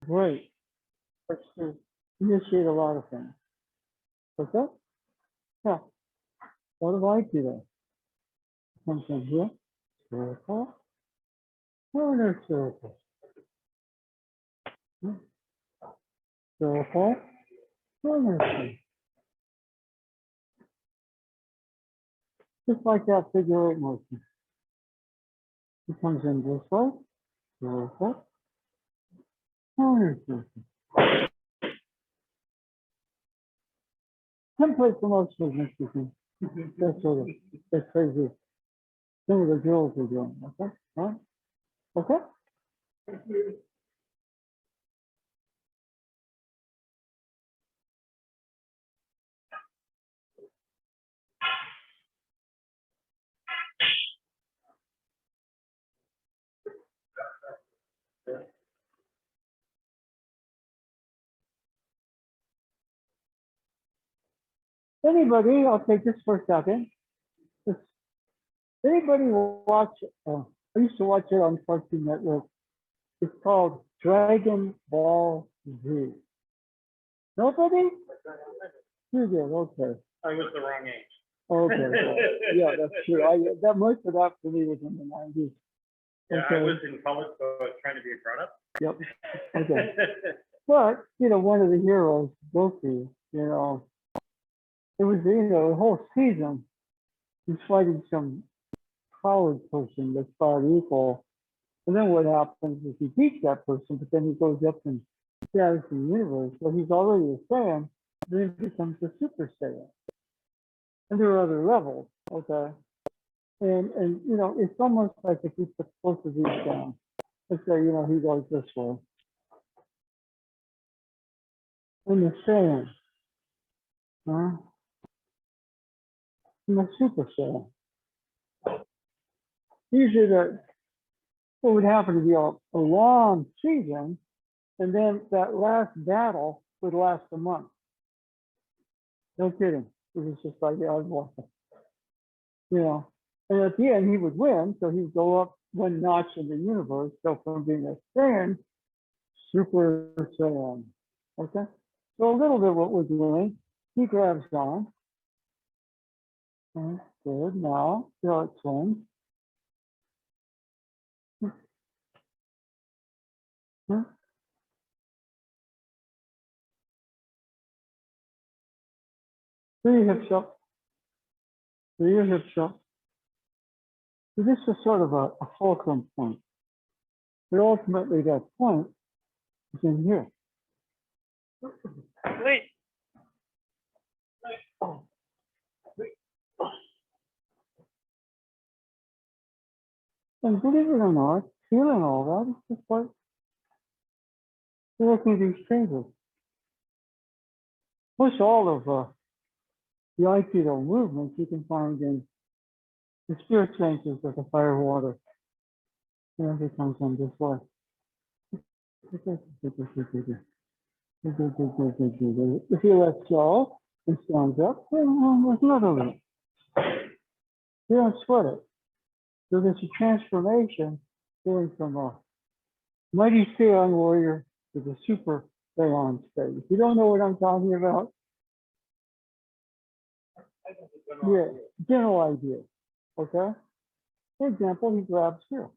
Great. Let's initiate a lot of things. Okay? Yeah. What do I do there? Comes in here. Circle. Corner circle. Circle. Corner circle. Just like that figure eight motion. It comes in this way. Circle. Corner circle. Template for most movements you can. That's sort of that's crazy. Some of the drills are doing. Okay? Huh? Okay? Anybody, I'll take this for a second. Does anybody watch, I used to watch it on Cartoon Network. It's called Dragon Ball Z. Nobody? You did, okay. I was the wrong age. Okay, well, yeah, that's true. That most of that for me was in the 90s. Yeah, Okay. I was in college, so I was trying to be a grown up. Yep. Okay. But, one of the heroes, Goku, it was, a whole season. He's fighting some college person that's about equal. And then what happens is he beats that person, but then he goes up and status in the universe. Well, he's already a Saiyan, then he becomes a Super Saiyan. And there are other levels, okay? And it's almost like if you put both of these down, let's say, he goes this way. And the Saiyan, huh? And the Super Saiyan. Usually what would happen to be a long season, and then that last battle would last a month. No kidding. It was just like, I was watching. And at the end he would win, so he'd go up one notch in the universe, go from being a Saiyan, Super Saiyan. Okay? So a little bit what we're doing, he grabs on. Okay, good. Now, see how it swings. Hmm. Three hips up. Three your hips up. So this is sort of a fulcrum point. But ultimately that point is in here. Wait. And believe it or not, feeling all that is just like making these changes. Most all of the Aikido movements you can find in the spirit changes of the fire water. It comes on this way. If you let go and stands up, there's another little. You don't sweat it. So there's a transformation going from a mighty Saiyan warrior to the super Saiyan state. If you don't know what I'm talking about, yeah, general idea. Okay? For example, he grabs here.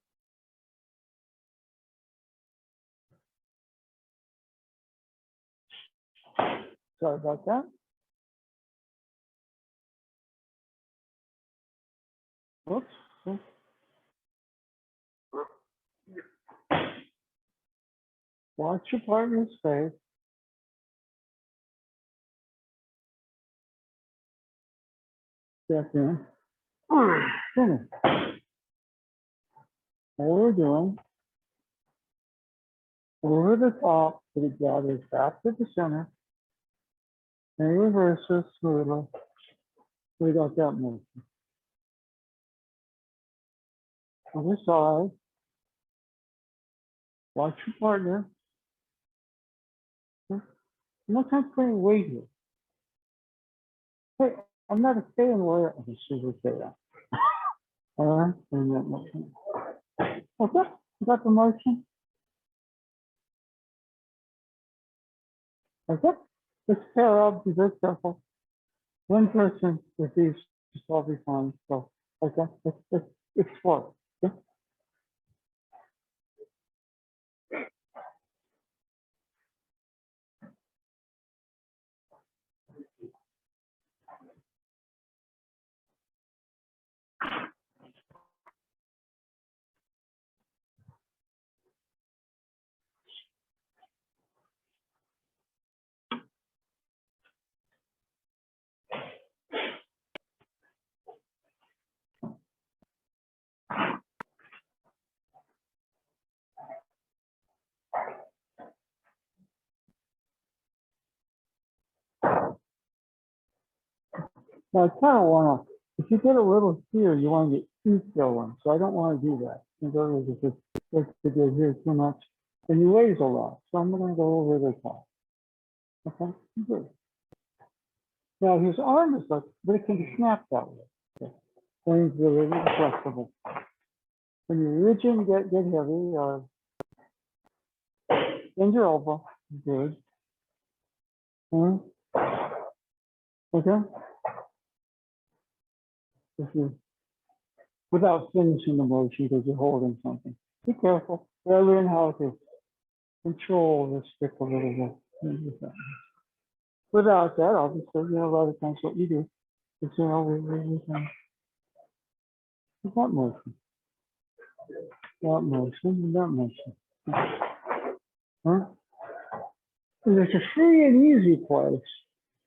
Sorry about that. Oops. Watch your partner's face. Step in. Finish. All we're doing, over the top, it gathers back to the center and reverses smoothly. We got that motion. Other side. Watch your partner. I'm not kind of putting weight here. Hey, I'm not a Saiyan warrior. I'm a super Saiyan. All right, and that motion. Okay, you got the motion? Okay? Let's pair up, be very careful. One person with these just all be fine. So, okay, let's explore. Okay? Now, I kind of want to, if you get a little here, you want to get teeth going. So I don't want to do that. In other words, if it's to get here too much, and he weighs a lot. So I'm going to go over the top. Okay, good. Now his arm is like, but it can be snapped that way. Okay. When he's really flexible. When you're rigid and get heavy, bend your elbow. Good. Okay. This is without finishing the motion because you're holding something. Be careful. I learn how to control the stick a little bit. Without that, obviously, a lot of times what you do is, we can, that motion, that motion. Huh? And there's a free and easy place.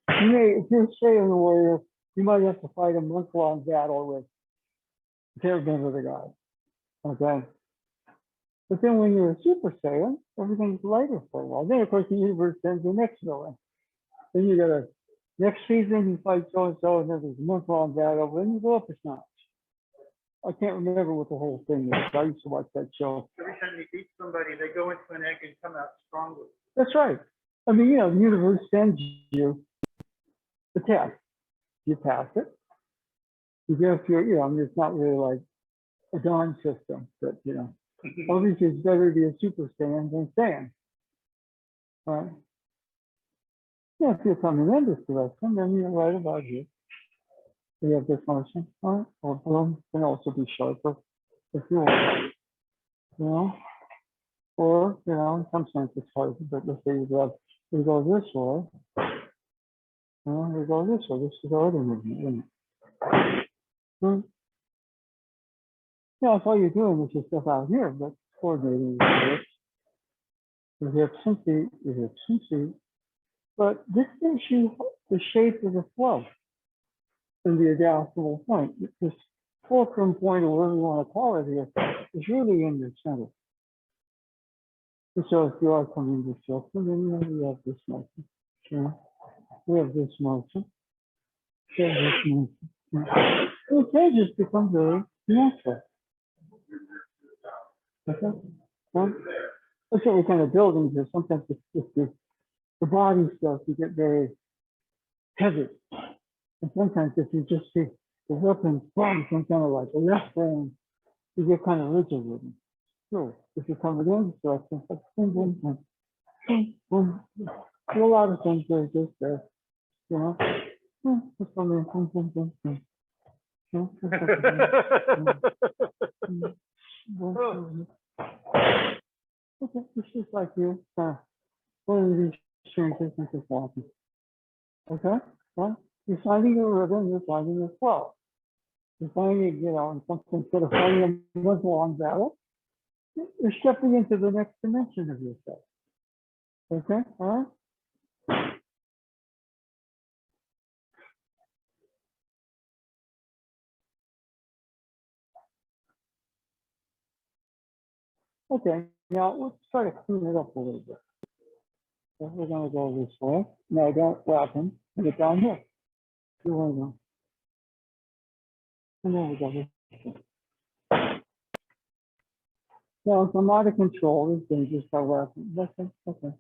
If you're staying where you might have to fight a month-long battle with Terrabin of the God. Okay. But then when you're a Super Saiyan, everything's lighter for a while. Then, of course, the universe sends the next villain. Then you got a next season, you fight so and so, and then there's a month-long battle, then you go up a notch. I can't remember what the whole thing is. I used to watch that show. Every time you beat somebody, they go into an egg and come out stronger. That's right. I mean, the universe sends you the test. You pass it. You go through, I mean, it's not really like a dawn system, but, obviously it's better to be a Super Saiyan than Saiyan. Right? Yeah, if you're coming in this direction, then you're right about here. We have this motion, right? Or boom can also be sharper if you want, or, in some sense it's hard, but let's say you go this way, you go this way, this is the other movement, isn't it? Yeah, that's all you're doing is just stuff out here, but coordinating your hips and feet, but this gives you the shape of the flow and the adaptable point. This fulcrum point, or whatever you want to call it here, is really in your center. So if you are coming to circle, then we have this motion. We have this motion. We have this motion. The changes become very natural. Okay? That's what we're kind of building here. Sometimes it's the body stuff, you get very heavy. And sometimes if you just see the weapons, boom, some kind of like a left brain, you get kind of rigid with them. So if you come in this direction, it's like boom, boom, boom, boom, boom. There's a lot of things that are just there, Just come in, boom, boom, boom, boom. Okay, it's just like you, one of these changes and just walking. Okay, well, you're finding your rhythm, you're finding your flow. You're finding, in something instead of fighting a month-long battle, you're stepping into the next dimension of yourself. Okay, all right? Okay, now let's try to clean it up a little bit. So we're going to go this way. No, don't wrap him. Put it down here. Here we go. And then we go this way. Now, if I'm out of control, this thing just start wrapping. Okay.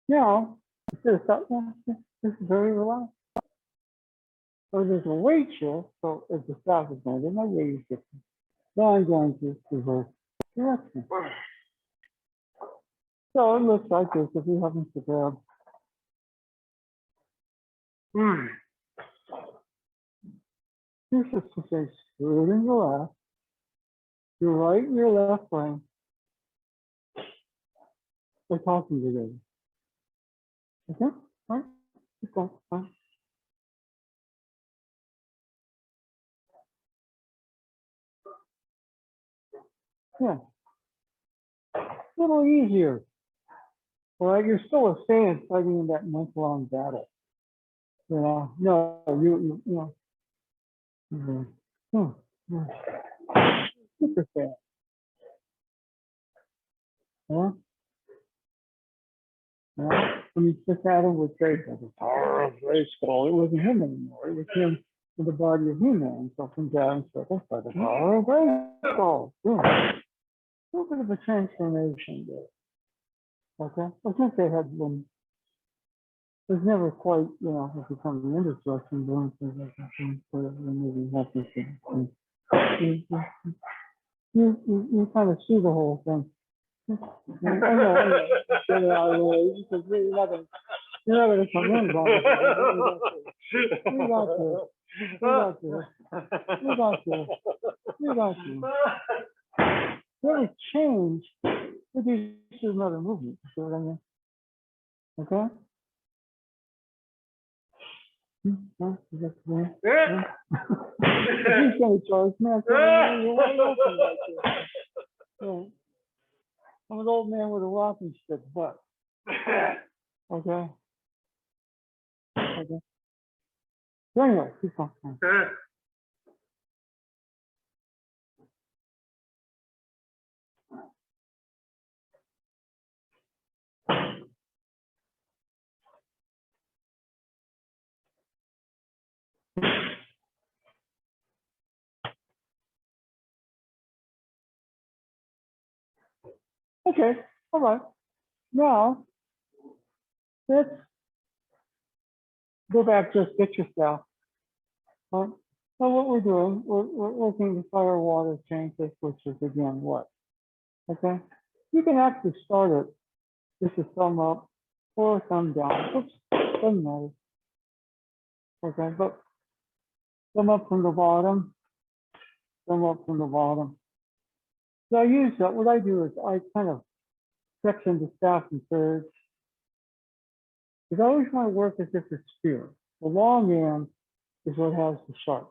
Now, instead of starting, this is very relaxed. So there's a weight shift. So if the staff is going, then my weight is shifting. Now I'm going to reverse direction. So it looks like this if you happen to grab You're supposed to say screw in your left, your right and your left brain. We're talking together. Okay? All right? Keep going. All right. Yeah. A little easier. All right, you're still a fan fighting in that month-long battle. You know, no, you know. Super fan. Huh? Yeah. When you just had him with Grey Skull, it wasn't him anymore. It was him in the body of He-Man. So from down circles by the power of Grey Skull. Yeah. A little bit of a transformation there. Okay? I think they had been, it was never quite, you know, becoming indestruction, doing things like that. So maybe happy things. You kind of see the whole thing. I know. Get it out of the way because you're not gonna come in, Bob. We got you. We got you. We got you. We got you. Really change. But this is another movement. You see what I mean? Okay? Huh? Is that clear? Yeah. He's gonna charge me. I said, "You're wide open right there." Yeah. I'm an old man with a walking stick, but okay. Okay. So anyway, keep going. Okay, all right. Now let's go back to a picture style. Right? So what we're doing, we're working the fire water change, which is again what? Okay. You can actually start it. This is thumb up or thumb down. Oops, doesn't matter. Okay, but thumb up from the bottom, thumb up from the bottom. So I use that. What I do is I kind of section the staff in thirds. Because I always want to work as if it's spear. The long end is what has the sharp.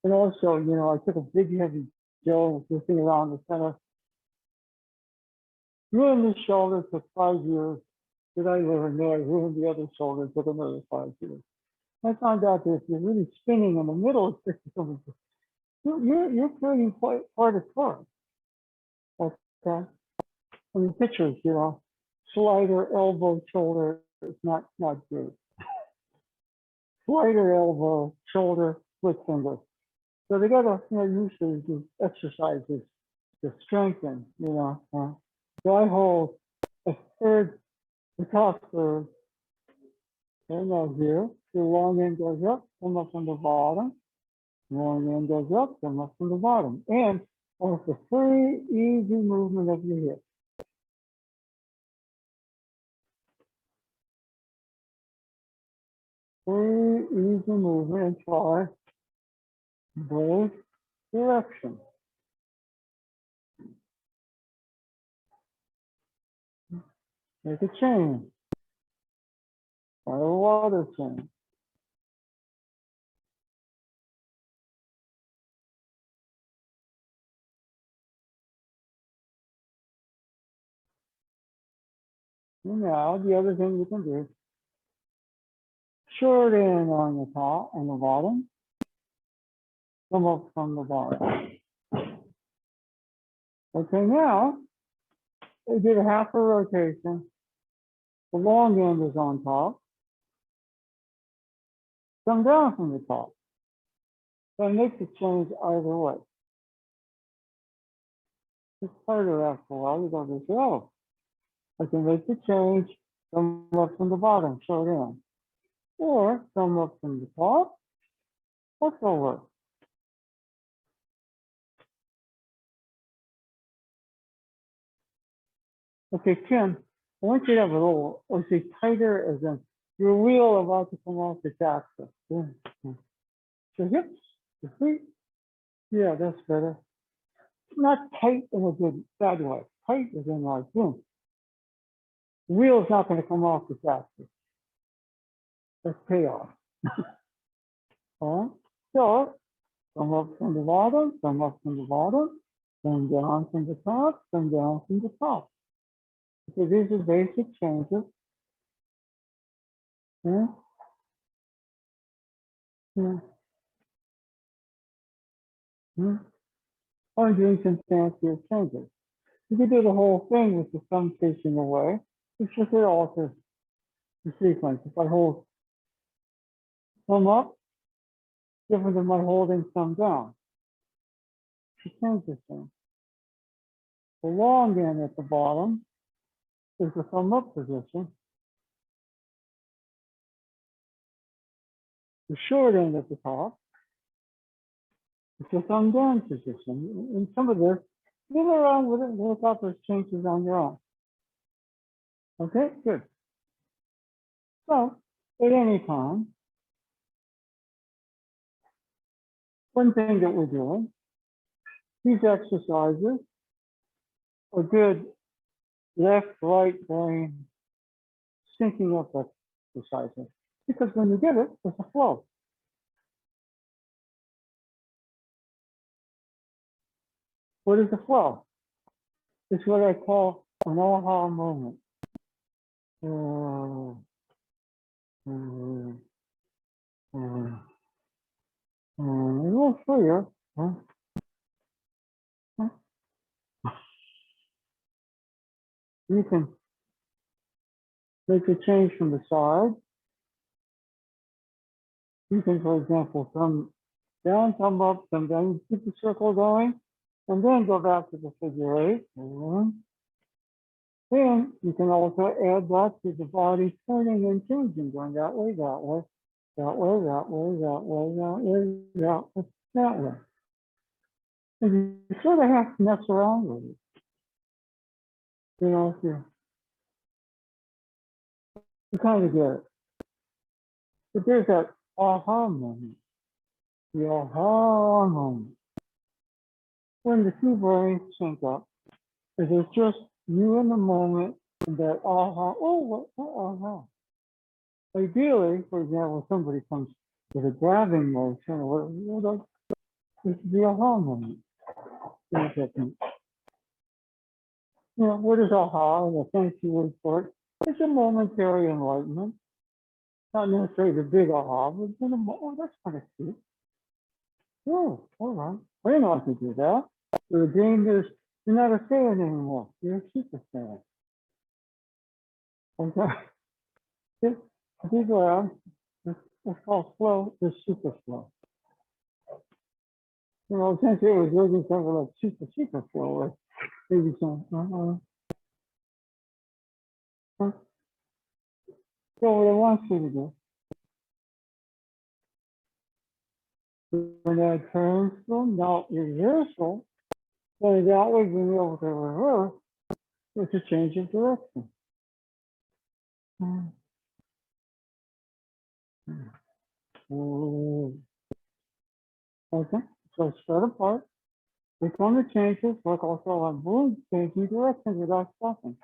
And also, you know, I took a big heavy gel with this thing around the center. Ruined this shoulder, took 5 years. Did I ever know I ruined the other shoulder, took another 5 years. I found out that if you're really spinning in the middle, you're creating part of curve. Okay. I mean, pictures, you know, slider, elbow, shoulder, it's not good. Slider, elbow, shoulder, split finger. So they gotta, you know, usually do exercises to strengthen, you know. So I hold a third, the top third, and now here, the long end goes up, come up from the bottom, long end goes up, come up from the bottom. And it's a very easy movement of your hip. Very easy movement and try both directions. Make a chain. Or a water chain. And now the other thing you can do, short end on the top and the bottom, come up from the bottom. Okay, now they did a half a rotation. The long end is on top. Come down from the top. So I make the change either way. It's harder after a while. You go this way. Oh, I can make the change, come up from the bottom, short end. Or come up from the top, let's over. Okay, Kim, I want you to have a little, or say tighter as in your wheel about to come off its axis. Your hips, your feet. Yeah, that's better. Not tight in a good, bad way. Tight is in like, boom. The wheel's not going to come off its axis. That's chaos. All right? So, come up from the bottom, come up from the bottom, come down from the top, come down from the top. So these are basic changes. Yeah. Yeah. Yeah. I'm doing some fancier changes. You can do the whole thing with the thumb facing away. It's just it alters the sequence. If I hold thumb up, different than my holding thumb down. She changes things. The long end at the bottom is the thumb up position. The short end at the top is the thumb down position. And some of this, move around with it and look up those changes on your own. Okay, good. So, at any time, one thing that we're doing, these exercises are good left, right brain syncing up exercises. Because when you get it, there's a flow. What is the flow? It's what I call an aha moment. A little freer. Huh? Huh? You can make a change from the side. You can, for example, thumb down, thumb up, thumb down, keep the circle going, and then go back to the figure eight. Then you can also add that to the body turning and changing, going that way, that way, that way, that way, that way, that way, that way, that way. And you sort of have to mess around with it. You know, if you kind of get it. But there's that aha moment. The aha moment. When the two brains sync up, it is just you in the moment and that aha, oh, aha. Ideally, for example, somebody comes with a grabbing motion or whatever, it's the aha moment. You know, what is aha? The fancy word for it. It's a momentary enlightenment. Not necessarily the big aha, but it's oh, that's kind of cute. Oh, all right. I didn't know I could do that. So the game is, you're not a fan anymore. You're a super fan. Okay. Be glad. It's called flow, it's super flow. You know, since it was looking something like super flow, or maybe some. So what I want you to do, when that turns from now reversal, then that way being able to reverse, it's a change of direction. Okay, so spread apart. Click on the changes, work also on boom, changing directions without stopping.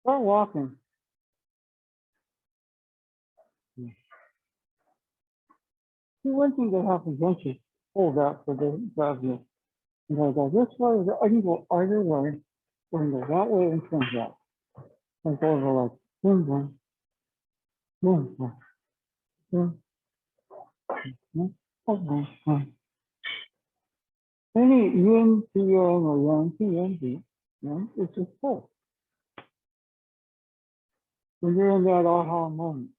Start walking. See, one thing that happens once you hold that for the grab you. You know, go this way, I can go either way, or I can go that way and turn that. Like over like boom, boom, boom, boom, boom, boom, boom, boom. Any yin to yang or yang to yang beat, you know, it's just full. When you're in that aha moment.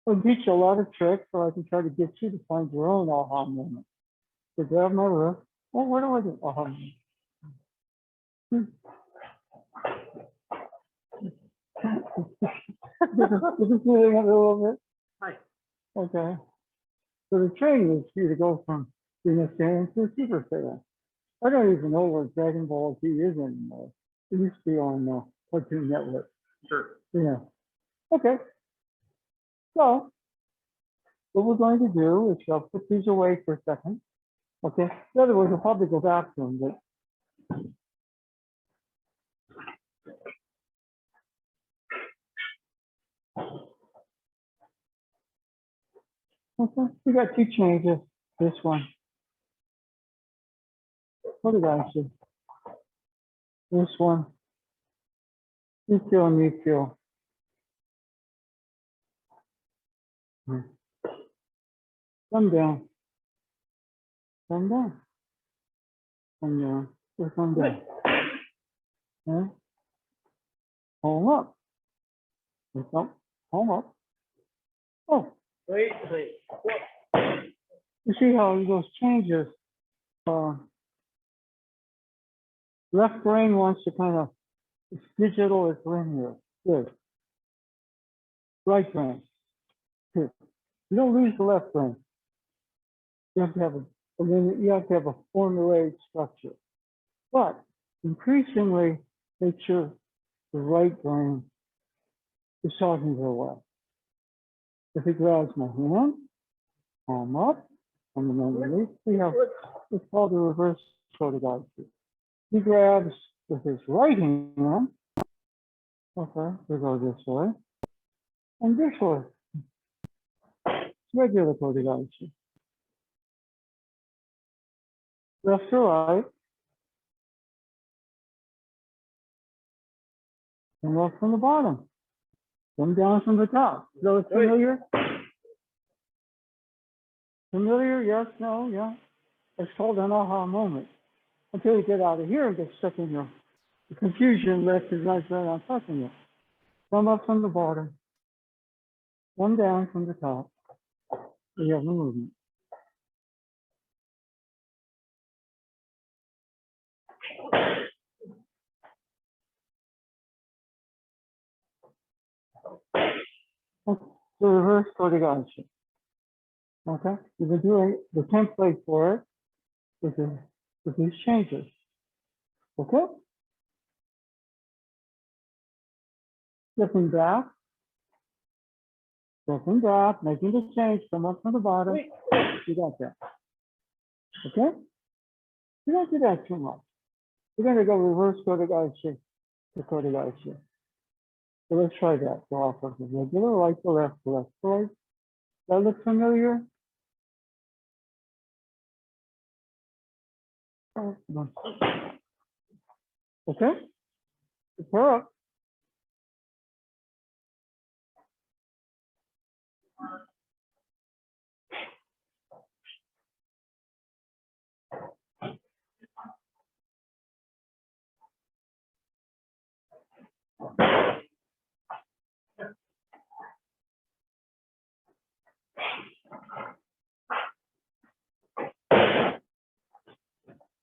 I'll teach you a lot of tricks, so I can try to get you to find your own aha moment. So grab my wrist. Oh, what do I do? Aha moment. This is feeling it a little bit. Hi. Okay. So the training is for you to go from being a fan to a super fan. I don't even know what Dragon Ball Z is anymore. It used to be on Cartoon Network. Sure. Yeah. Okay. So what we're going to do is I'll put these away for a second. Okay. In other words, we'll probably go back to them, but okay. We got two changes. This one. What did I say? This one. You feel and you feel. Come down. Come down. Come down. Just come down. Okay. Hold up. Lift up. Hold up. Oh, Wait. you see how those changes, left brain wants to kind of, it's digital, it's linear. Good. Right brain. Good. You don't lose the left brain. You have to have you have to have a formulaic structure. But increasingly, make sure the right brain is talking very well. If he grabs my hand, palm up, and then underneath, we have, it's called the reverse photography. He grabs with his right hand, okay, we go this way, and this way. It's regular photography. Left to right, and up from the bottom, then down from the top. So it's familiar? Familiar? Yes, no, yeah. It's called an aha moment. Until you get out of here and get stuck in your confusion, recognize that I'm touching it. Come up from the bottom, one down from the top. We have the movement. That's the reverse photography. Okay? You've been doing the template for it with these changes. Okay? Stepping back, making the change, come up from the bottom. You got that. Okay? You don't do that too much. We're going to go reverse photography to photography. So let's try that. Go off of the regular, right to left, left to right. That look familiar? Okay? Prepare up.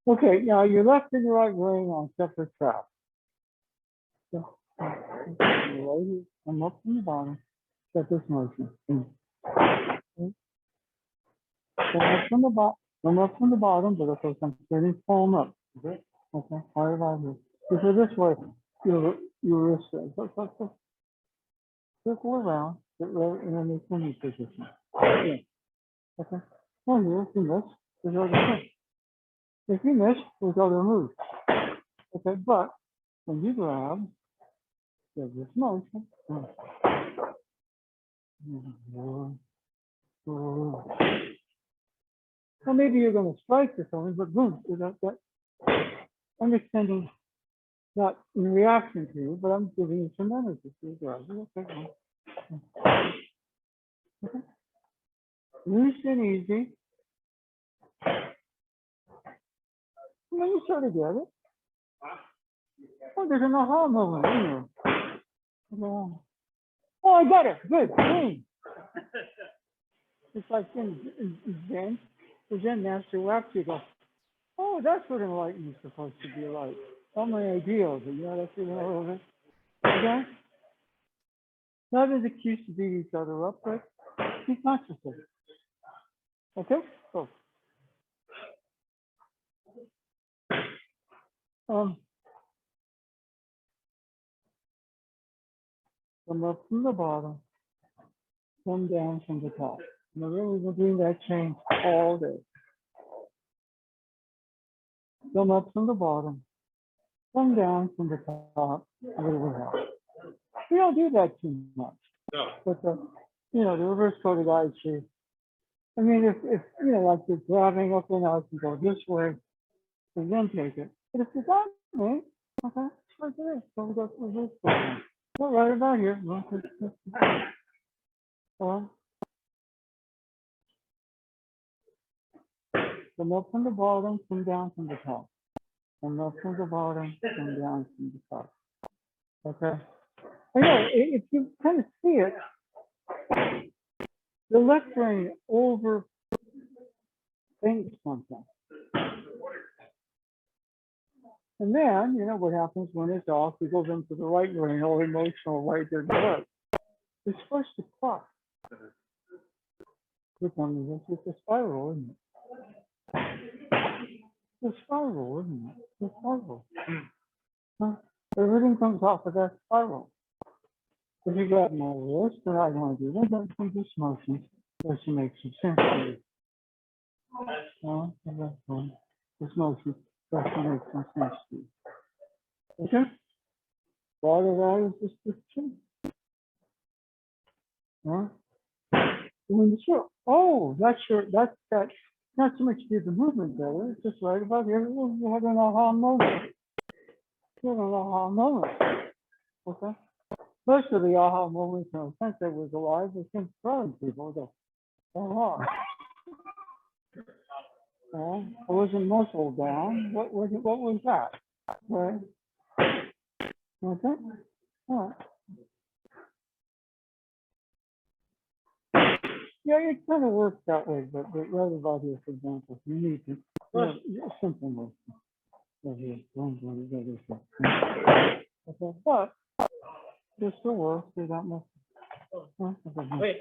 Okay, now your left and your right brain on separate tracks. So, your right is come up from the bottom, set this motion. Okay. Come up from the bottom, but of course I'm turning palm up. Okay, higher about here. So this way, your wrist circle around, get right underneath the knee position. Yeah. Okay. Oh, here, if you miss, there's other thing. If you miss, there's other moves. Okay, but when you grab, there's this motion. Well, maybe you're going to strike or something, but boom, that understanding not in reaction to you, but I'm giving you some energy. So you grab it. Okay. Okay. Loose and easy. And then you sort of get it. Oh, there's an aha moment in there. Oh, I got it. Good. Boom. It's like in Zen, the Zen master wax, you go, oh, that's what enlightenment is supposed to be like. All my ideals, you know, that's a little bit. Okay? Not an excuse to beat each other up, but be conscious of it. Okay? So, come up from the bottom, come down from the top. Now, really, we're doing that change all day. Come up from the bottom, come down from the top, a little bit out. We don't do that too much. No. But the reverse coded Aikido. I mean, if like you're grabbing up and out, you go this way, and then take it. But if you're done, right? Okay, right there. So we go through this way. Not right about here. Come up from the bottom, come down from the top. Come up from the bottom, come down from the top. Okay. I know if you kind of see it, the left brain overthinks something. And then, what happens when it's off, it goes into the right brain, all emotional right there. It's supposed to cross. It's a spiral, isn't it? It's a spiral, isn't it? It's a spiral. Huh? Everything comes off of that spiral. If you got more this, then I want to do that. Then some this motion just to make some sense to you. This motion just to make some sense to you. Okay? Part of that is just this change. Huh? When the show, that's not so much do the movement better, it's just right about here. You have an aha moment. You have an aha moment. Okay? Most of the aha moments, in a sense, that was alive, was in front of people. Go, aha. I wasn't muscled down. What was that? Right? Okay? All right. Yeah, it kind of works that way, but right about here, for example, you need to, simple motion. Okay, but this still works, there's that much. Wait.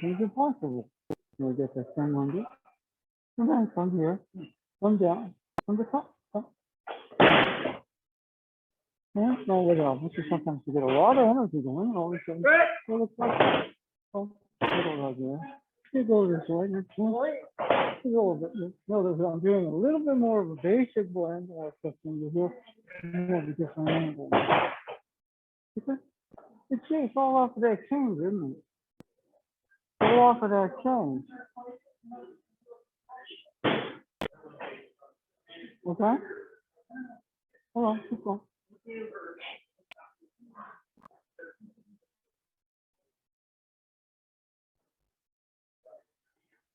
Things are possible. You get that same one, and then from here, come down, from the top. Yeah, no, what else? This is sometimes you get a lot of energy going, all of a sudden, it looks like that. Oh, right there. You go this way, you go a bit. Notice I'm doing a little bit more of a basic blend, except in here, you have a different angle. It's all off of that change, isn't it? All off of that change. Okay? Hold on, keep going.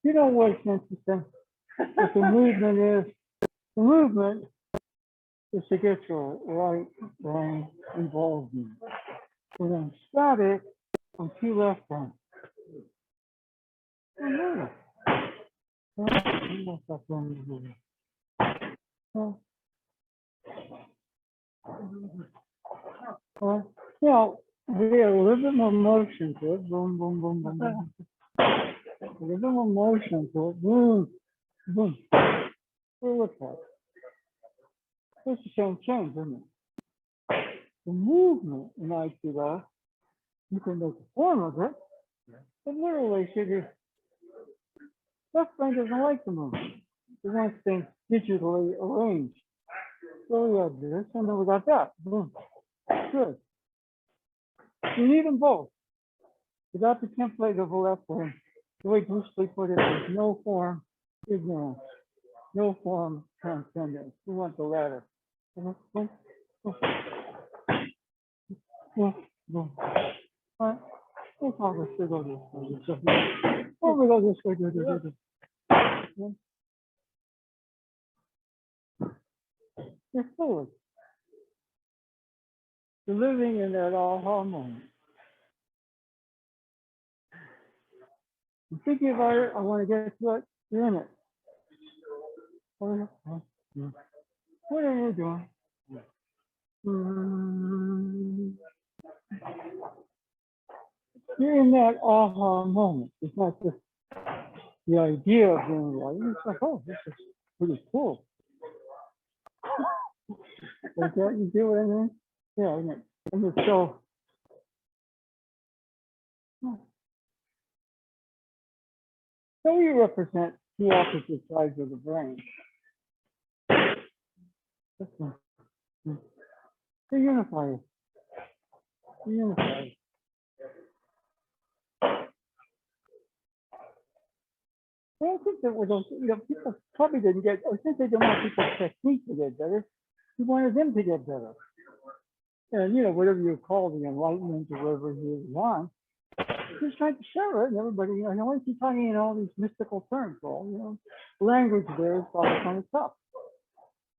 You know what's interesting? What the movement is, the movement is to get your right brain involved in it. So then static on two left brain. We have a little bit more motion to it. Boom, boom, boom, boom, boom. A little bit more motion to it. Boom, boom. What looks like? It's the same change, isn't it? The movement in Aikido, you can make a form of it, but literally, left brain doesn't like the movement. It wants things digitally arranged. So we have this, and then we got that. Boom. Good. You need them both. Without the template of the left brain, the way Bruce Lee put it, there's no form ignorance, no form transcendence. We want the latter. All right. We'll talk this. We go this way. Oh, we go this way. You're fluid. You're living in that aha moment. I'm thinking about it. I want to get to it. You're in it. What are you doing? you're in that aha moment. It's not just the idea of being enlightened. It's like, oh, this is pretty cool. Like that, you do what I mean? Yeah, and it's so. So you represent two opposite sides of the brain. To unify. To unify. I don't think that was, people probably didn't get, I think they didn't want people's technique to get better. You wanted them to get better. And, whatever you call the enlightenment or whatever you want, just trying to share it. And everybody, why is he talking in all these mystical terms? Well, language there is probably kind of tough.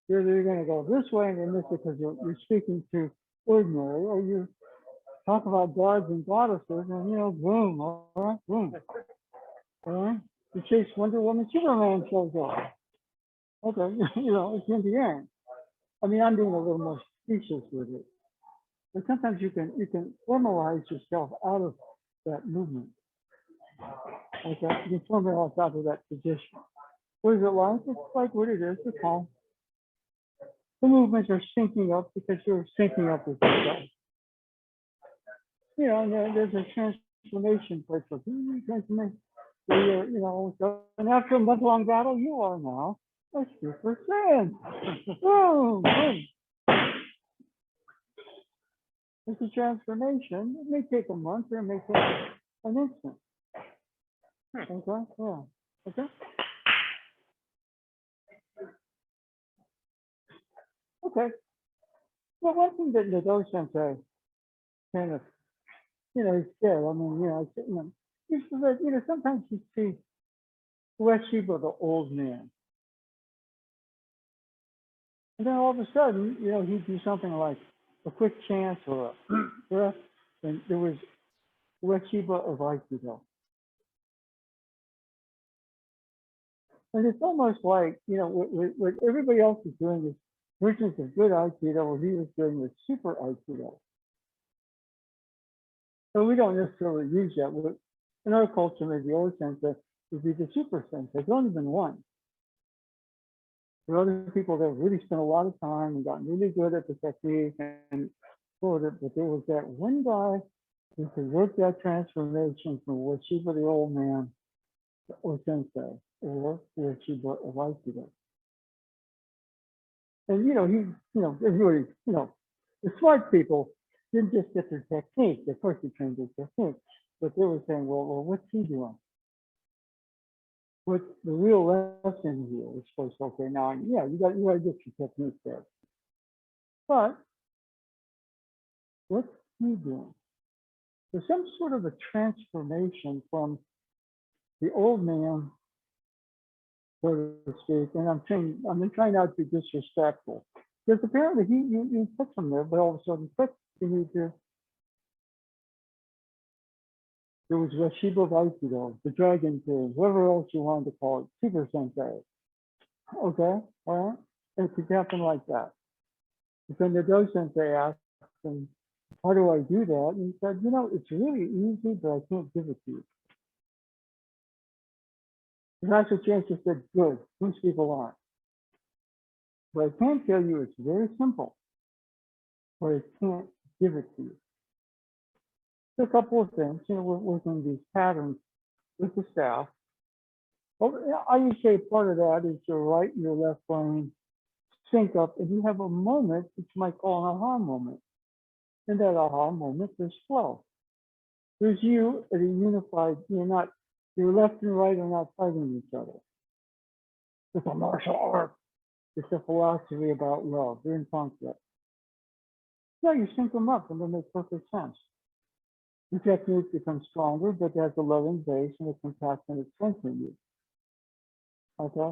You're either going to go this way and then this because you're speaking to ordinary, or you talk about gods and goddesses and, boom, all right, boom. All right? You chase Wonder Woman, Superman shows up. Okay, it's in the end. I mean, I'm being a little more specious with it. But sometimes you can formalize yourself out of that movement. Okay, you can formalize out of that position. What is it like? It's like what it is, it's calm. The movements are syncing up because you're syncing up with yourself. There's a transformation place for transformation. Where you're, and after a month-long battle, you are now a super fan. Boom, boom. It's a transformation. It may take a month or it may take an instant. Okay, yeah. Okay. Okay. Well, one thing that Nado Sensei kind of, he said, I mean, he said that, sometimes you see Ueshiba, the old man. And then all of a sudden, he'd do something like a quick chant or a breath, and there was Ueshiba of Aikido. And it's almost like, what everybody else is doing is versions of good Aikido, what he was doing was super Aikido. So we don't necessarily use that. In our culture, maybe the old sensei would be the super sensei. There's only been one. There are other people that really spent a lot of time and got really good at the technique and sort it, but there was that one guy who could work that transformation from Ueshiba, the old man, or sensei, or Ueshiba of Aikido. And everybody, the smart people didn't just get their technique. Of course, they trained their technique, but they were saying, well, what's he doing? What's the real lesson here? Is supposed to, okay, now, yeah, you got to get your technique there. But what's he doing? There's some sort of a transformation from the old man, so to speak, and I'm trying not to be disrespectful. Because apparently you put him there, but all of a sudden, you need to. There was Ueshiba of Aikido, the Dragon King, whoever else you wanted to call it, Super Sensei. Okay, all right? And it could happen like that. But then the Do Sensei asked him, how do I do that? And he said, it's really easy, but I can't give it to you. And Master Chancellor said, good, most people aren't. But I can tell you it's very simple, but I can't give it to you. So a couple of things, we're working these patterns with the staff. Well, I would say part of that is your right and your left brain sync up, and you have a moment which you might call an aha moment. In that aha moment, there's flow. There's you at a unified, your left and right are not fighting each other. It's a martial art. It's a philosophy about love. They're in conflict. No, you sync them up and they make perfect sense. The technique becomes stronger, but it has a loving base and a compassionate sense in you. Okay?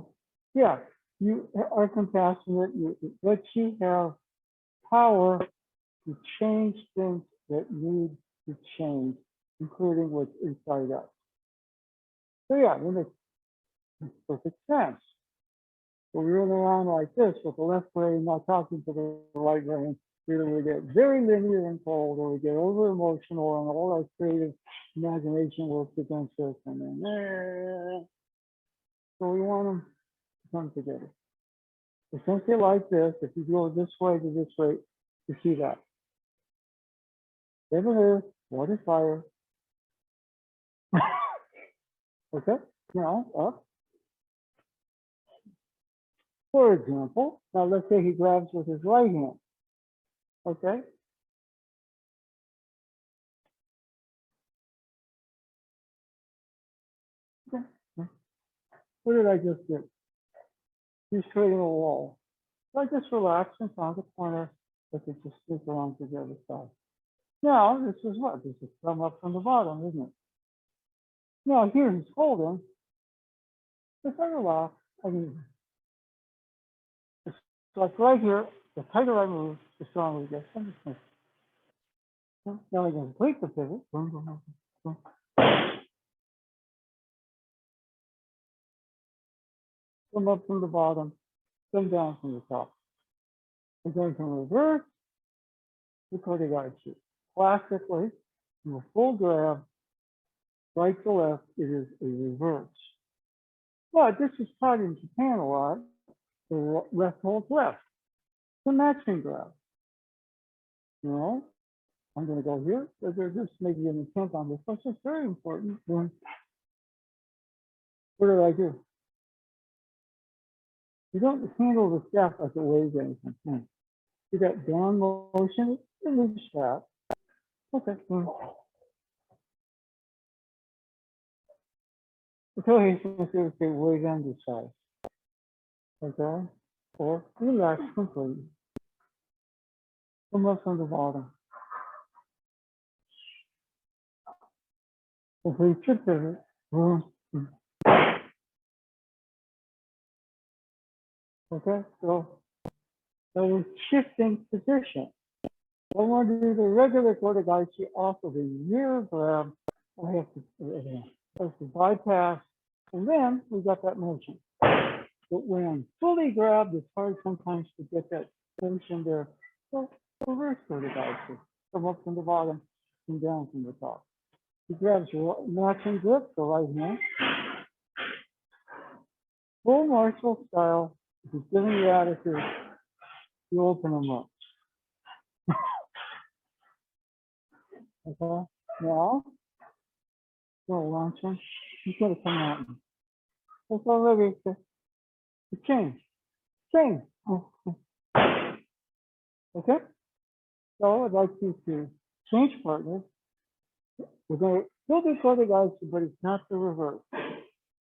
Yeah, you are compassionate, but you have power to change things that need to change, including what's inside us. So yeah, it makes perfect sense. So we run around like this with the left brain not talking to the right brain, Either we get very linear and cold, or we get over emotional, and all our creative imagination works against us, and then so we want them to come together. Essentially like this, if you go this way to this way, you see that. Heaven, earth, water, fire. Okay, now up. For example, now let's say he grabs with his right hand. Okay. Okay. What did I just do? He's creating a wall. So I just relax and found the corner that it just stick around to the other side. Now, this is what? This is come up from the bottom, isn't it? Now, here he's holding. If I relax, I mean, it's like right here, the tighter I move, the stronger it gets. I'm just gonna, now I can complete the pivot. Boom, boom, boom, boom. Come up from the bottom, come down from the top. We're going to reverse the Kotegaeshi. Classically, in a full grab, right to left, it is a reverse. But this is taught in Japan a lot. The left holds left. The matching grab. You know, I'm going to go here. So there's just maybe an intent on this, but it's very important. What did I do? You don't handle the staff like it weighs anything. You got down motion, release that. Okay. Until he's going to say weight underside. Okay? Or relax completely. Come up from the bottom. Complete your pivot. Okay? So we're shifting position. I want to do the regular Kotegaeshi off of the rear grab. I have to bypass, and then we got that motion. But when I'm fully grabbed, it's hard sometimes to get that motion there. So reverse Kotegaeshi. Come up from the bottom and down from the top. He grabs your matching grip, the right hand. Full martial style. If he's giving you attitude, you open him up. Okay? Now, go launch him. He's going to come at me. It's already the change. Change. Okay? So I'd like you to change partners. We're going to still do Kotegaeshi, but it's not the reverse.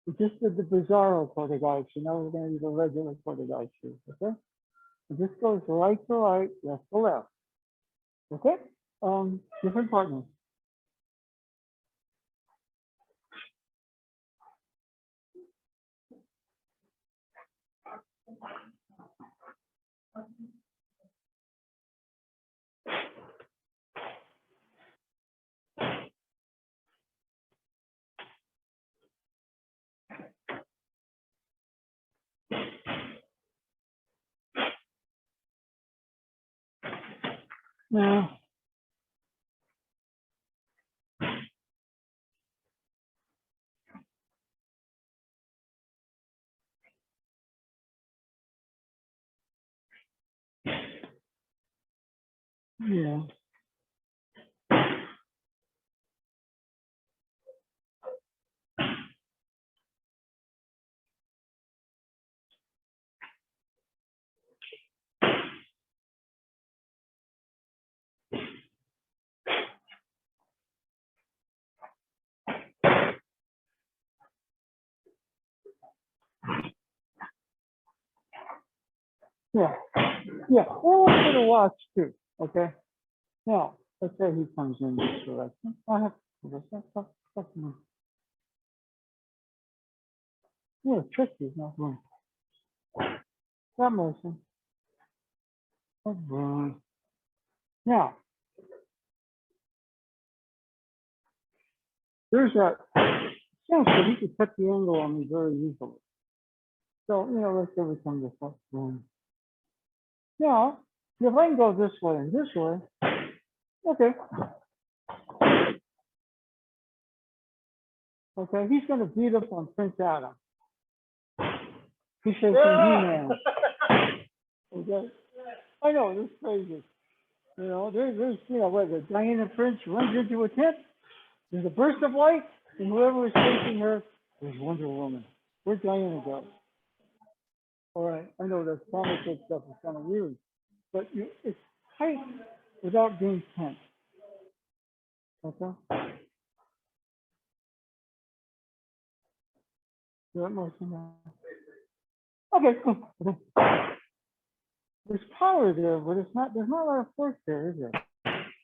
We just did the bizarro Kotegaeshi. Now we're going to do the regular Kotegaeshi. Okay? And this goes right to right, left to left. Okay? Different partners. Now, yeah. Yeah. Yeah. Well, I want you to watch too. Okay? Now, let's say he comes in this direction. I have to yeah, tricky, not wrong. That motion. Now, there's that sense that he could cut the angle on me very easily. So, let's say we come this way. Now, If I can go this way and this way, okay. Okay, he's gonna beat up on Prince Adam. He says He-Man. Okay. I know, this is crazy. You know, there's what, the Diana Prince runs into a tent, there's a burst of light, and whoever was chasing her was Wonder Woman. Where'd Diana go? All right, I know that comic book stuff is kind of weird, but it's tight without being tense. Okay? You want motion now? Okay, cool. There's power there, but it's not, there's not a lot of force there, is there?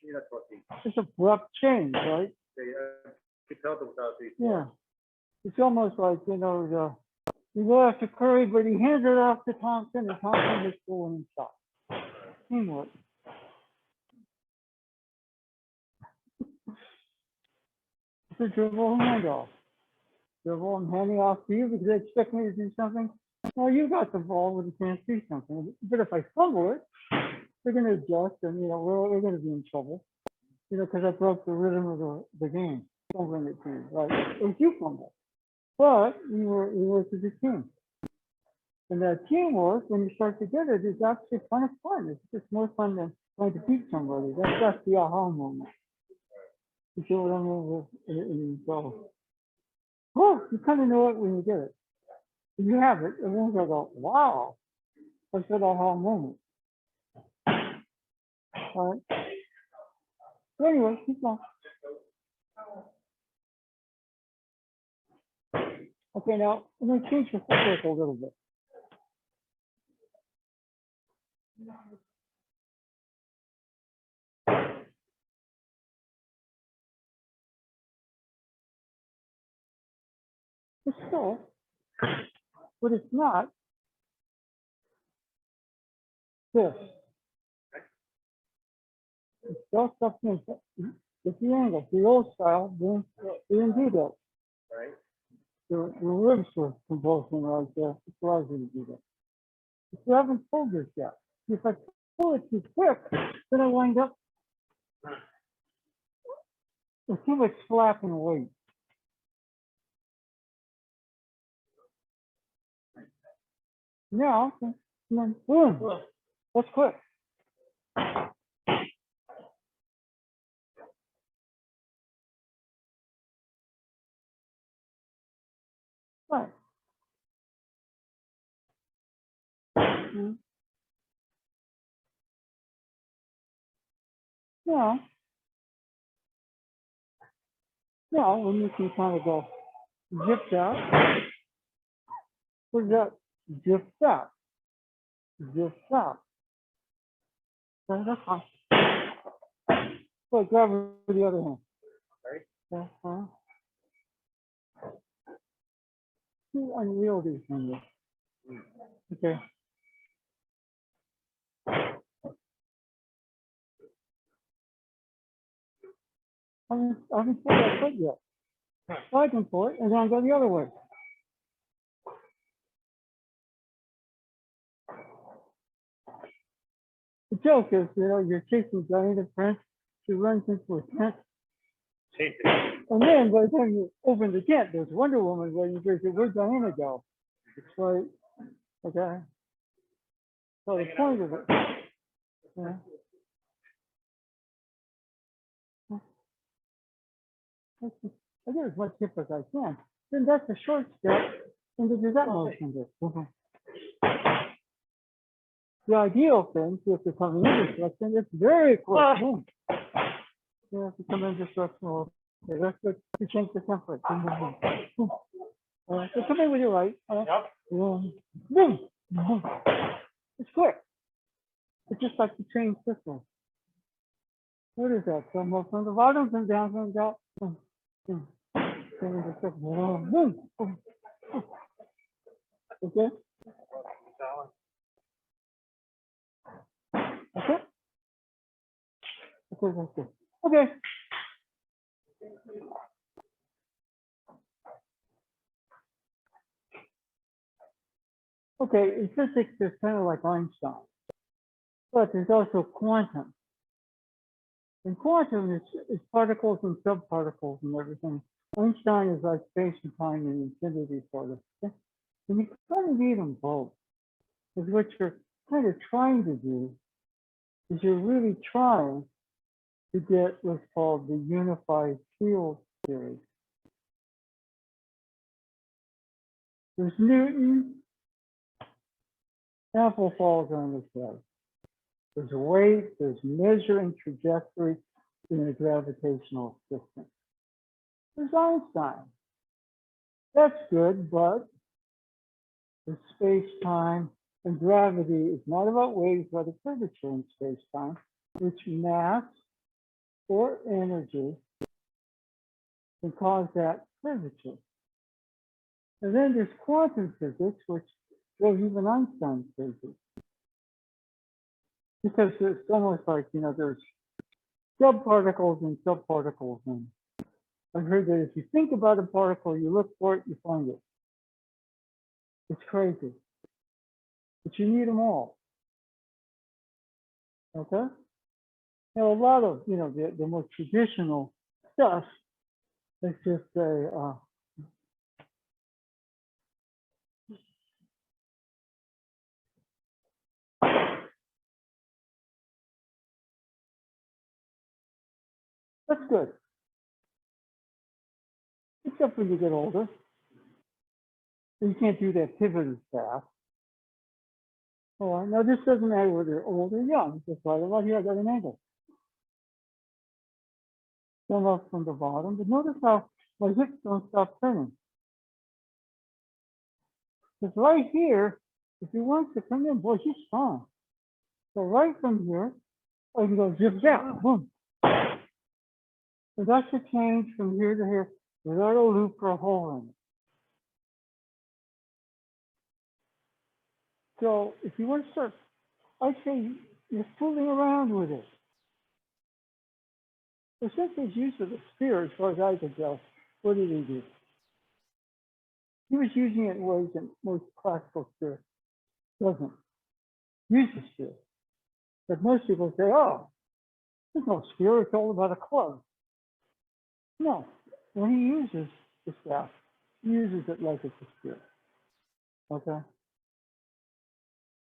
It's just abrupt change, right? Yeah. It's almost like, you know, he go after Curry, but he hands it off to Thompson, and Thompson is pulling and shot. Teamwork. It's a dribble handoff. Dribble, I'm handing off to you because they expect me to do something. Well, you got the ball with a chance to do something. But if I fumble it, they're going to adjust, and you know we're going to be in trouble. You know, because I broke the rhythm of the game. Fumbling it to you, right? It was you fumble, but we worked as a team. And that teamwork, when you start together, is actually kind of fun. It's just more fun than trying to beat somebody. That's the aha moment. You see what I mean? So, oh, you kind of know it when you get it. When you have it, everyone's going to go, wow, that's that aha moment. All right. So anyway, keep going. Okay, now I'm going to change the footwork a little bit. It's still, but it's not this. It's still something. It's the angle, the old style, the do that. Right. The ribs were convulsing right there. It allows you to do that. If you haven't pulled this yet, if I pull it too quick, then I wind up with too much flapping weight. Now, and then boom, that's quick. Right. Now, when you can kind of go zip that, where's that? Zip that. Zip that. Okay, that's fine. So grab it with the other hand. Right. Too unwieldy from you. Okay. I haven't pulled that foot yet. So I can pull it and then I'll go the other way. The joke is, you know, you're chasing Diana Prince. She runs into a tent. And then by the time you open the tent, there's Wonder Woman waiting for you. Where'd Diana go? It's like, okay. So the point of it. Yeah. I get as much hip as I can. Then that's a short step into the that motion. The ideal thing, if you're coming in this direction, it's very quick. You have to come in this direction. Okay, that's good. You change the template. All right, so come in with your right. Yep. Boom. Boom. It's quick. It's just like the train system. What is that? So more from the bottom and down from the top. Boom. Boom. Okay. Okay. Okay, that's good. Okay. Okay, in physics, it's kind of like Einstein. But there's also quantum. And quantum is particles and subparticles and everything. Einstein is like space and time and infinity sort of. And you kind of need them both. Because what you're kind of trying to do is you're really trying to get what's called the unified field theory. There's Newton, apple falls on its head. There's weight, there's measuring trajectory in a gravitational system. There's Einstein. That's good, but the space-time and gravity is not about waves, but a curvature in space-time, which mass or energy can cause that curvature. And then there's quantum physics, which drove even Einstein crazy. Because it's almost like, there's subparticles and subparticles. And I've heard that if you think about a particle, you look for it, you find it. It's crazy. But you need them all. Okay? Now, a lot of, the more traditional stuff, let's just say, that's good. Except when you get older. You can't do that pivot as fast. Oh, now this doesn't matter whether you're old or young. Just right about here, I got an angle. Come up from the bottom, but notice how my hips don't stop turning. Because right here, if you want to come in, boy, she's strong. So right from here, I can go zip zap, boom. So that's a change from here to here without a loop or a hole in it. So if you want to start, I'd say you're fooling around with it. So since his use of the sphere, as far as I can tell, what did he do? He was using it in ways that most classical sphere doesn't use the sphere. But most people say, oh, there's no sphere, it's all about a club. No, when he uses the staff, he uses it like it's a sphere. Okay?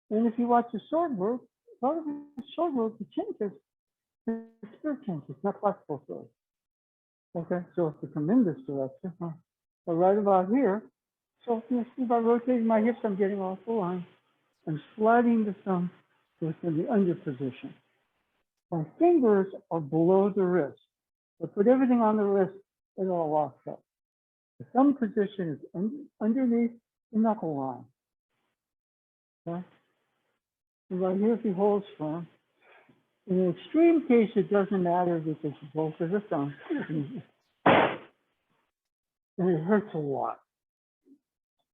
And if you watch the sword work, part of the sword work, the changes, the sphere changes, not classical sword. Okay, so if we come in this direction, but right about here, so you see by rotating my hips, I'm getting off the line. I'm sliding the thumb within the under position. My fingers are below the wrist. I put everything on the wrist, it all locks up. The thumb position is underneath the knuckle line. Okay? And right here, if he holds firm, in an extreme case, it doesn't matter because both of the thumb, and it hurts a lot.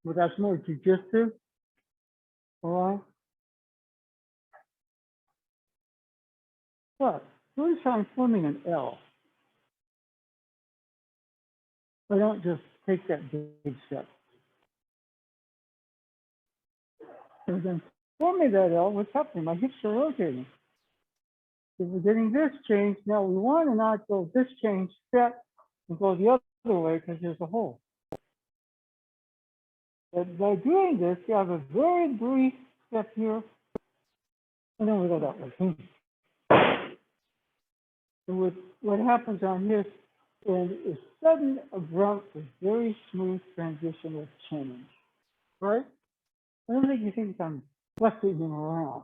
But that's more jujitsu. All right? But notice how I'm forming an L. I don't just take that big step. And then forming that L, what's happening? My hips are rotating. So we're getting this change. Now we want to not go this change step and go the other way because there's a hole. But by doing this, you have a very brief step here, and then we go that way. And what happens on this is a sudden, abrupt, very smooth transition of change, right? I don't think you think I'm flexing him around.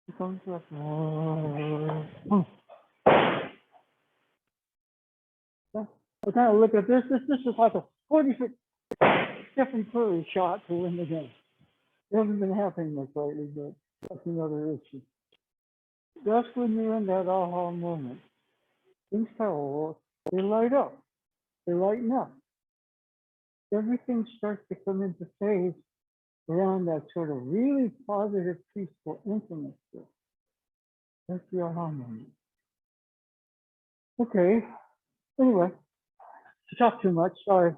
It comes up. I kind of look at this. This is like a 40-foot Stephen Curry shot to win the game. It hasn't been happening much lately, but that's another issue. That's when you're in that aha moment. Things parallel, they light up, they lighten up. Everything starts to come into phase around that sort of really positive, peaceful intimacy. That's the aha moment. Okay, anyway, I talked too much, sorry.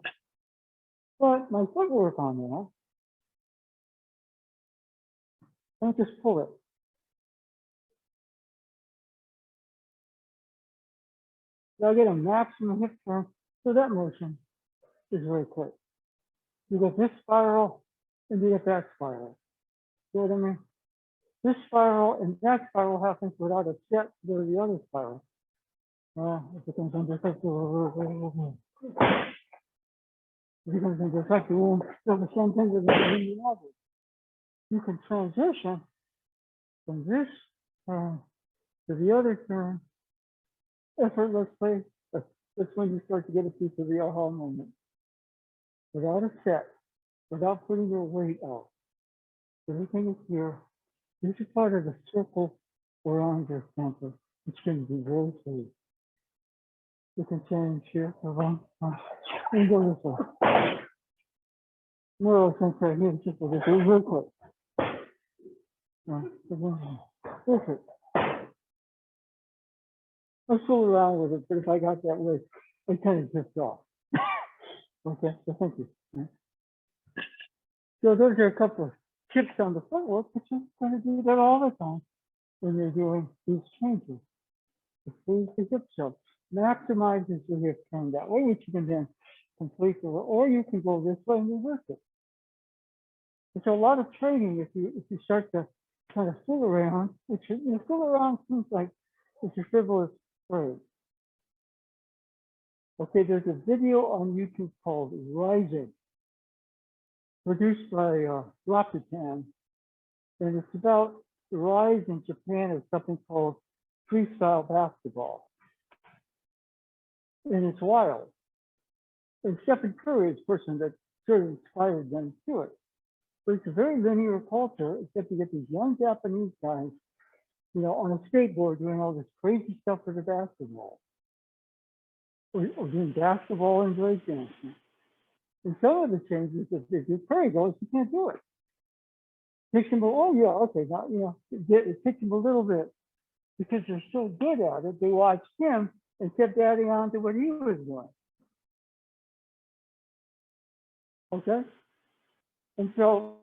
But my footwork on that, don't just pull it. So I get a maximum hip turn. So that motion is very quick. You get this spiral and you get that spiral. See what I mean? This spiral and that spiral happens without a set to go to the other spiral. It becomes undetectable. It becomes undetectable. So the same thing with the other. You can transition from this turn to the other turn effortlessly. That's when you start to get a piece of the aha moment. Without a set, without putting your weight out. Everything is here. This is part of the circle around your center. It's going to be very free. You can change here around and go this way. More center here, just this way, real quick. Perfect. I fool around with it, but if I got that way, I kind of drift off. Okay, so thank you. So those are a couple of tips on the footwork, but you're going to do that all the time when you're doing these changes. Freeze the hip tilt, maximizes your hip turn that way, which you can then complete the, or you can go this way and reverse it. It's a lot of training if you start to kind of fool around, which you fool around seems like it's a frivolous phrase. Okay, there's a video on YouTube called Rising, produced by Rakuten, and it's about the rise in Japan of something called freestyle basketball. And it's wild. And Stephen Curry is the person that sort of inspired them to it. But it's a very linear culture, except you get these young Japanese guys, you know, on a skateboard doing all this crazy stuff with the basketball. Or doing basketball and breakdancing. And some of the changes, if Curry goes, you can't do it. Takes him, oh yeah, okay, now, you know, it takes him a little bit. Because they're so good at it, they watched him and kept adding on to what he was doing. Okay? And so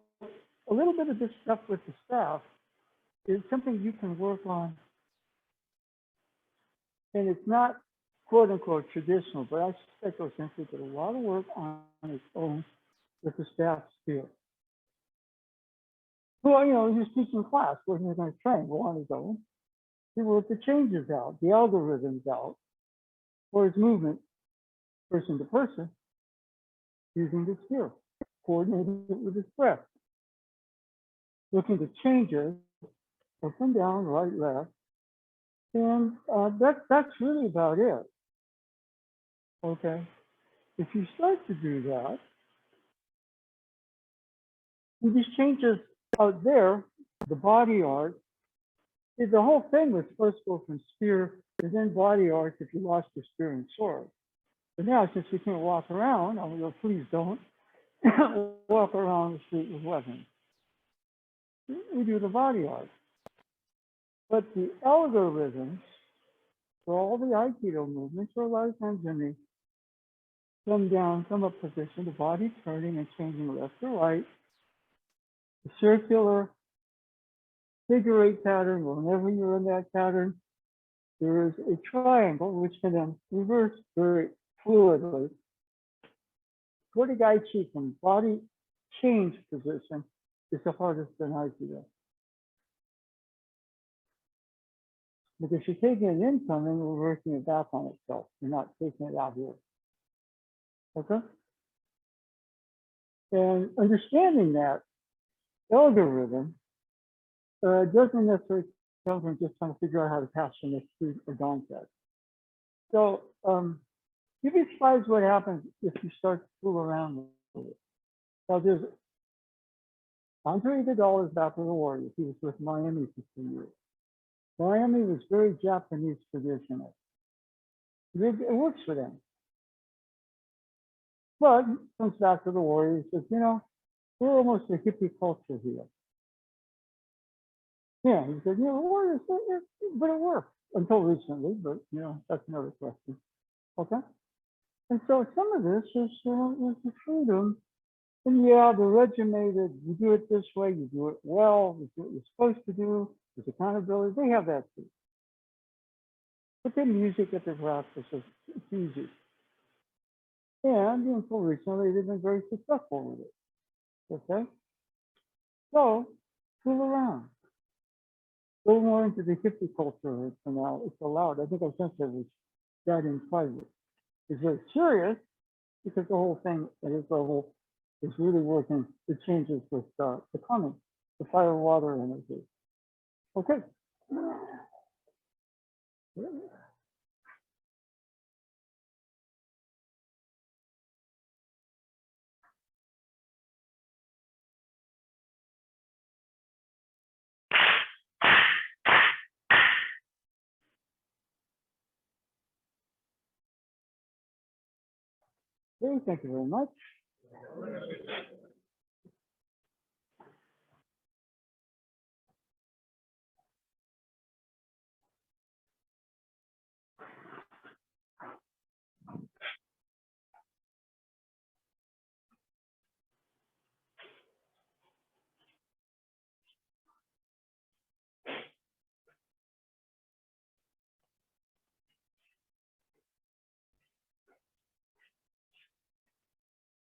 a little bit of this stuff with the staff is something you can work on. And it's not quote unquote traditional, but I suspect Osensi did a lot of work on its own with the staff skill. Well, you know, he was teaching class, wasn't he going to train? Well, on his own. He worked the changes out, the algorithms out for his movement, person to person, using the skill, coordinating it with his breath, looking to changes, up and down, right, left, and that's really about it. Okay, if you start to do that, and these changes out there, the body art, the whole thing was first go from spear to then body art if you lost your spear and sword. But now, since we can't walk around, I mean, please don't walk around the street with weapons. We do the body art. But the algorithms for all the Aikido movements are a lot of times in the come down, come up position, the body turning and changing left to right, the circular figure eight pattern, whenever you're in that pattern, there is a triangle which can then reverse very fluidly. Kotegai Chi from body change position is the hardest in Aikido. Because you're taking it incoming and reversing it back on itself. You're not taking it out here. Okay? And understanding that algorithm doesn't necessarily come from just trying to figure out how to pass the next street or concept. So you'd be surprised what happens if you start to fool around with it. Now there's Andre Vidal is back with the Warriors. He was with Miami for 2 years. Miami was very Japanese traditional. It works for them. But comes back to the Warriors, says, you know, we're almost a hippie culture here. Yeah, he said, you know, the Warriors, but it worked until recently, but you know, that's another question. Okay. And so some of this is the freedom. And yeah, the regimented, you do it this way, you do it well, you do what you're supposed to do, there's accountability, they have that too. But then music at the practice is it's easy. And until recently, they've been very successful with it. Okay? So, fool around. Go more into the hippie culture for now. It's allowed. I think I sent that in private. It's very serious because the whole thing at this level is really working the changes with the plumbing, the fire water energy. Okay. Okay, thank you very much.